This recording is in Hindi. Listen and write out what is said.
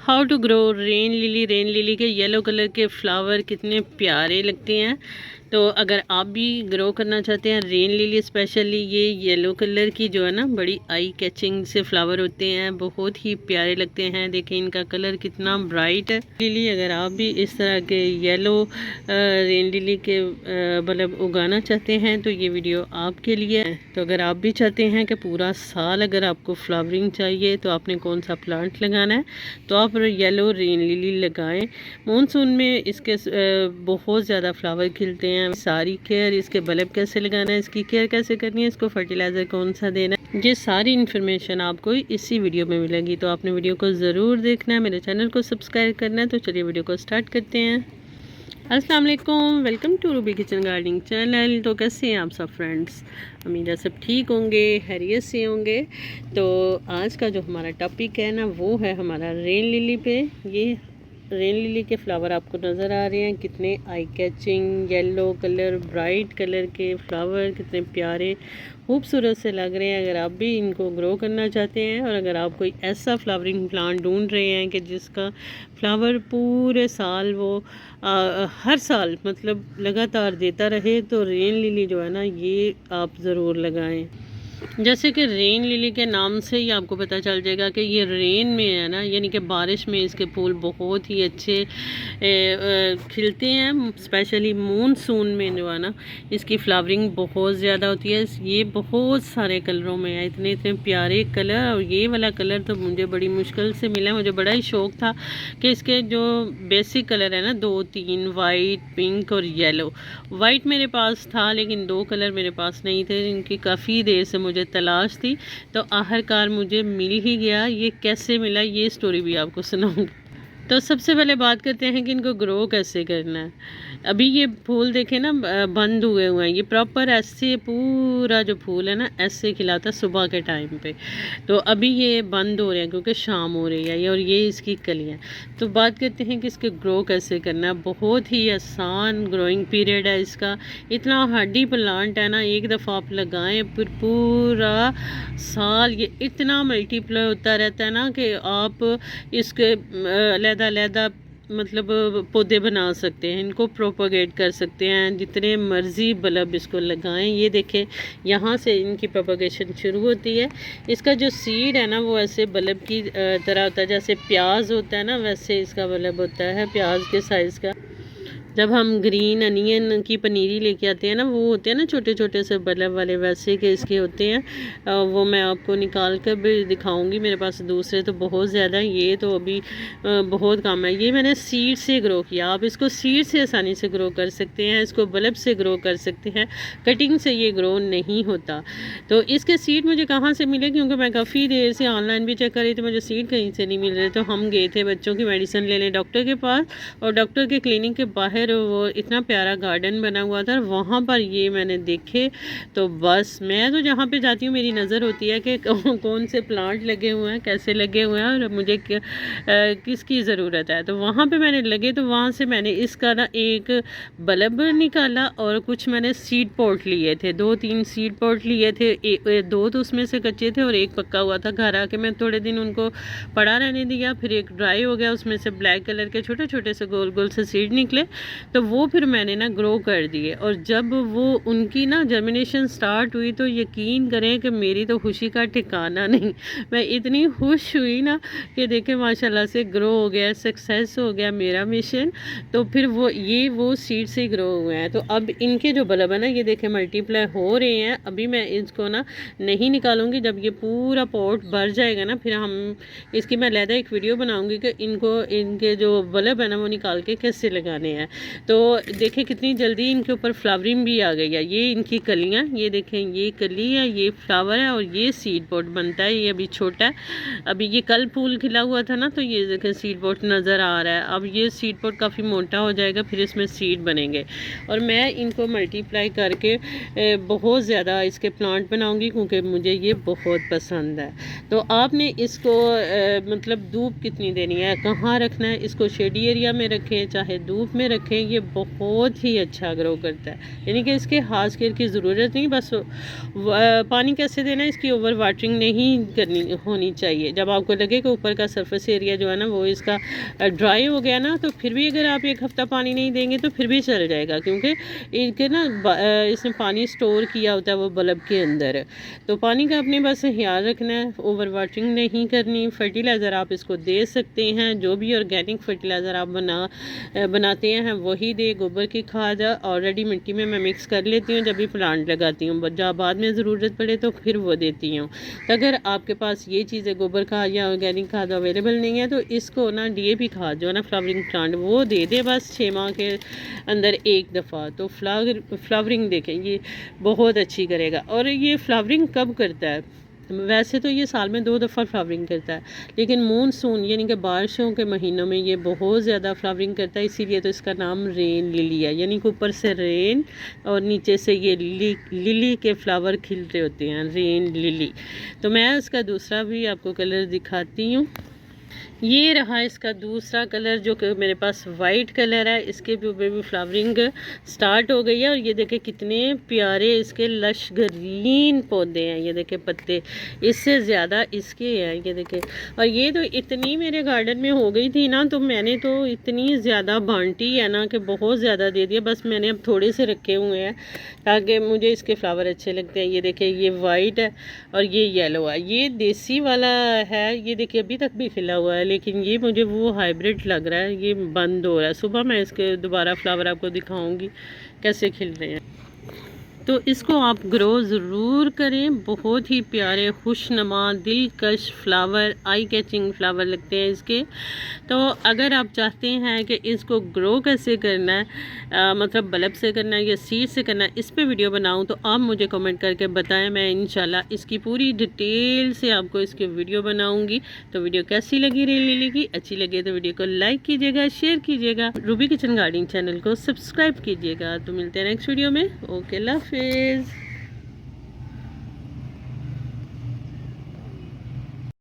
How to grow rain lily के येलो कलर के फ्लावर कितने प्यारे लगते हैं। तो अगर आप भी ग्रो करना चाहते हैं रेन लिली, स्पेशली ये येलो कलर की जो है ना, बड़ी आई कैचिंग से फ्लावर होते हैं, बहुत ही प्यारे लगते हैं। देखें इनका कलर कितना ब्राइट है। लिली अगर आप भी इस तरह के येलो रेन लिली के बल्ब उगाना चाहते हैं तो ये वीडियो आपके लिए है। तो अगर आप भी चाहते हैं कि पूरा साल अगर आपको फ्लावरिंग चाहिए तो आपने कौन सा प्लांट लगाना है, तो आप येलो रेन लिली लगाएं। मानसून में इसके बहुत ज़्यादा फ्लावर खिलते हैं। सारी केयर, इसके बल्ब कैसे लगाना है, इसकी केयर कैसे करनी है, इसको फर्टिलाइज़र कौन सा देना है, ये सारी इन्फॉर्मेशन आपको इसी वीडियो में मिलेगी। तो आपने वीडियो को ज़रूर देखना है, मेरे चैनल को सब्सक्राइब करना है। तो चलिए वीडियो को स्टार्ट करते हैं। अस्सलाम वालेकुम, welcome to Ruby kitchen gardening channel. तो कैसे हैं आप सब फ्रेंड्स? उम्मीद है सब ठीक होंगे, खैरियत से होंगे। तो आज का जो हमारा टॉपिक है ना, वो है हमारा रेन लिली पे। ये रेन लिली के फ्लावर आपको नज़र आ रहे हैं, कितने eye catching yellow colour, bright colour के फ्लावर, कितने प्यारे खूबसूरत से लग रहे हैं। अगर आप भी इनको ग्रो करना चाहते हैं और अगर आप कोई ऐसा फ्लावरिंग प्लांट ढूंढ रहे हैं कि जिसका फ्लावर पूरे साल वो हर साल मतलब लगातार देता रहे, तो रेन लिली जो है ना, ये आप ज़रूर लगाएं। जैसे कि रेन लिली के नाम से ही आपको पता चल जाएगा कि ये रेन में है ना, यानी कि बारिश में इसके फूल बहुत ही अच्छे खिलते हैं। स्पेशली मानसून में जो है ना, इसकी फ्लावरिंग बहुत ज़्यादा होती है। ये बहुत सारे कलरों में है, इतने इतने प्यारे कलर। और ये वाला कलर तो मुझे बड़ी मुश्किल से मिला। मुझे बड़ा ही शौक़ था कि इसके जो बेसिक कलर है ना, 2-3 वाइट, पिंक और येलो। वाइट मेरे पास था लेकिन 2 कलर मेरे पास नहीं थे, इनकी काफ़ी देर से मुझे तलाश थी। तो आखिरकार मुझे मिल ही गया। ये कैसे मिला, ये स्टोरी भी आपको सुनाऊंगी। तो सबसे पहले बात करते हैं कि इनको ग्रो कैसे करना है। अभी ये फूल देखें ना, बंद हुए हैं। ये प्रॉपर ऐसे पूरा जो फूल है ना, ऐसे खिला था सुबह के टाइम पे। तो अभी ये बंद हो रहे हैं क्योंकि शाम हो रही है। और ये इसकी कलियाँ। तो बात करते हैं कि इसके ग्रो कैसे करना है। बहुत ही आसान ग्रोइंग पीरियड है इसका। इतना हार्डी प्लांट है ना, एक दफ़ा आप लगाएं फिर पूरा साल ये इतना मल्टीप्लाई होता रहता है ना कि आप इसके अलग-अलग मतलब पौधे बना सकते हैं, इनको प्रोपोगेट कर सकते हैं। जितने मर्ज़ी बल्ब इसको लगाएं। ये देखें, यहाँ से इनकी प्रोपोगेशन शुरू होती है। इसका जो सीड है ना, वो ऐसे बल्ब की तरह होता है। जैसे प्याज होता है ना, वैसे इसका बल्ब होता है, प्याज के साइज़ का। जब हम ग्रीन अनियन की पनीरी लेके आते हैं ना, वो होते हैं ना छोटे छोटे से बल्ब वाले, वैसे के इसके होते हैं। वो मैं आपको निकाल कर भी दिखाऊंगी। मेरे पास दूसरे तो बहुत ज़्यादा हैं, ये तो अभी बहुत कम है। ये मैंने सीड से ग्रो किया। आप इसको सीड से आसानी से ग्रो कर सकते हैं, इसको बल्ब से ग्रो कर सकते हैं। कटिंग से ये ग्रो नहीं होता। तो इसके सीड मुझे कहाँ से मिले, क्योंकि मैं काफ़ी देर से ऑनलाइन भी चेक कर रही थी, मुझे सीड कहीं से नहीं मिल रहे। तो हम गए थे बच्चों की मेडिसिन लेने डॉक्टर के पास, और डॉक्टर के क्लिनिक के बाहर वो इतना प्यारा गार्डन बना हुआ था, वहाँ पर ये मैंने देखे। तो बस मैं तो जहाँ पे जाती हूँ मेरी नज़र होती है कि कौन से प्लांट लगे हुए हैं, कैसे लगे हुए हैं, और मुझे किसकी ज़रूरत है। तो वहाँ पे मैंने लगे, तो वहाँ से मैंने इसका ना एक बल्ब निकाला और कुछ मैंने सीड पॉट लिए थे, 2-3 सीड पॉट लिए थे। 2 तो उसमें से कच्चे थे और एक पक्का हुआ था। घर आके मैं थोड़े दिन उनको पड़ा रहने दिया, फिर एक ड्राई हो गया, उसमें से ब्लैक कलर के छोटे छोटे से गोल गोल से सीड निकले। तो वो फिर मैंने ना ग्रो कर दिए। और जब वो उनकी ना जर्मिनेशन स्टार्ट हुई, तो यकीन करें कि मेरी तो खुशी का ठिकाना नहीं। मैं इतनी खुश हुई ना कि देखें माशाल्लाह से ग्रो हो गया, सक्सेस हो गया मेरा मिशन। तो फिर वो सीड से ग्रो हुए हैं। तो अब इनके जो बल्ब है ना, ये देखें मल्टीप्लाई हो रहे हैं। अभी मैं इसको ना नहीं निकालूंगी, जब ये पूरा पॉट भर जाएगा ना, फिर हम इसकी मैं अलग एक वीडियो बनाऊंगी कि इनके जो बल्ब है ना, वो निकाल के कैसे लगाने हैं। तो देखें कितनी जल्दी इनके ऊपर फ्लावरिंग भी आ गई है। ये इनकी कलियां, ये देखें, ये कली है, ये फ्लावर है, और ये सीड पॉट बनता है। ये अभी छोटा है, अभी ये कल फूल खिला हुआ था ना, तो ये देखें सीड पॉट नज़र आ रहा है। अब ये सीड पॉट काफ़ी मोटा हो जाएगा, फिर इसमें सीड बनेंगे। और मैं इनको मल्टीप्लाई करके बहुत ज़्यादा इसके प्लांट बनाऊँगी, क्योंकि मुझे ये बहुत पसंद है। तो आपने इसको मतलब धूप कितनी देनी है, कहाँ रखना है, इसको शेडी एरिया में रखें चाहे धूप में रखें, देखें ये बहुत ही अच्छा ग्रो करता है, यानी कि इसके खास केयर की ज़रूरत नहीं, बस पानी कैसे देना है, इसकी ओवर वाटरिंग नहीं करनी होनी चाहिए। जब आपको लगे कि ऊपर का सरफेस एरिया जो है ना वो इसका ड्राई हो गया ना, तो फिर भी अगर आप 1 हफ़्ता पानी नहीं देंगे तो फिर भी चल जाएगा, क्योंकि इनके ना इसने पानी स्टोर किया होता है वो बल्ब के अंदर। तो पानी का अपने बस ख्याल रखना है, ओवर वाटरिंग नहीं करनी। फर्टिलाइज़र आप इसको दे सकते हैं, जो भी ऑर्गेनिक फर्टिलाइज़र आप बनाते हैं वही दे। गोबर की खाद ऑलरेडी मिट्टी में मैं मिक्स कर लेती हूँ जब भी प्लांट लगाती हूँ, जब बाद में ज़रूरत पड़े तो फिर वो देती हूँ। तो अगर आपके पास ये चीज़ें गोबर खाद या ऑर्गेनिक खाद अवेलेबल नहीं है तो इसको ना DAP खाद जो है ना फ्लावरिंग प्लांट वो दे दे बस 6 माह के अंदर 1 दफ़ा, तो फ्लावरिंग देखें ये बहुत अच्छी करेगा। और ये फ्लावरिंग कब करता है, वैसे तो ये साल में 2 दफ़ा फ्लावरिंग करता है, लेकिन मानसून यानी कि बारिशों के महीनों में ये बहुत ज़्यादा फ्लावरिंग करता है, इसीलिए तो इसका नाम रेन लिली है। यानी कि ऊपर से रेन और नीचे से ये लिली के फ्लावर खिल रहे होते हैं, रेन लिली। तो मैं इसका दूसरा भी आपको कलर दिखाती हूँ। ये रहा इसका दूसरा कलर जो कि मेरे पास वाइट कलर है, इसके भी ऊपर भी फ्लावरिंग स्टार्ट हो गई है। और ये देखें कितने प्यारे इसके लश ग्रीन पौधे हैं, ये देखें पत्ते इससे ज़्यादा इसके हैं, ये देखें। और ये तो इतनी मेरे गार्डन में हो गई थी ना, तो मैंने तो इतनी ज़्यादा बांटी है ना कि बहुत ज़्यादा दे दिया, बस मैंने अब थोड़े से रखे हुए हैं ताकि मुझे इसके फ्लावर अच्छे लगते हैं। ये देखें ये वाइट है और ये येलो है, ये देसी वाला है, ये देखिए अभी तक भी खिला हुआ है, लेकिन ये मुझे वो हाइब्रिड लग रहा है, ये बंद हो रहा है। सुबह मैं इसके दोबारा फ्लावर आपको दिखाऊंगी कैसे खिल रहे हैं। तो इसको आप ग्रो ज़रूर करें, बहुत ही प्यारे खुशनुमा दिलकश फ्लावर, आई कैचिंग फ्लावर लगते हैं इसके। तो अगर आप चाहते हैं कि इसको ग्रो कैसे करना है, मतलब बल्ब से करना है या सीड से करना है, इस पे वीडियो बनाऊं तो आप मुझे कमेंट करके बताएं, मैं इंशाल्लाह इसकी पूरी डिटेल से आपको इसकी वीडियो बनाऊंगी। तो वीडियो कैसी लगी रेन लिली की, अच्छी लगे तो वीडियो को लाइक कीजिएगा, शेयर कीजिएगा, रूबी किचन गार्डनिंग चैनल को सब्सक्राइब कीजिएगा। तो मिलते हैं नेक्स्ट वीडियो में। ओके, अल्लाह हाफिज़।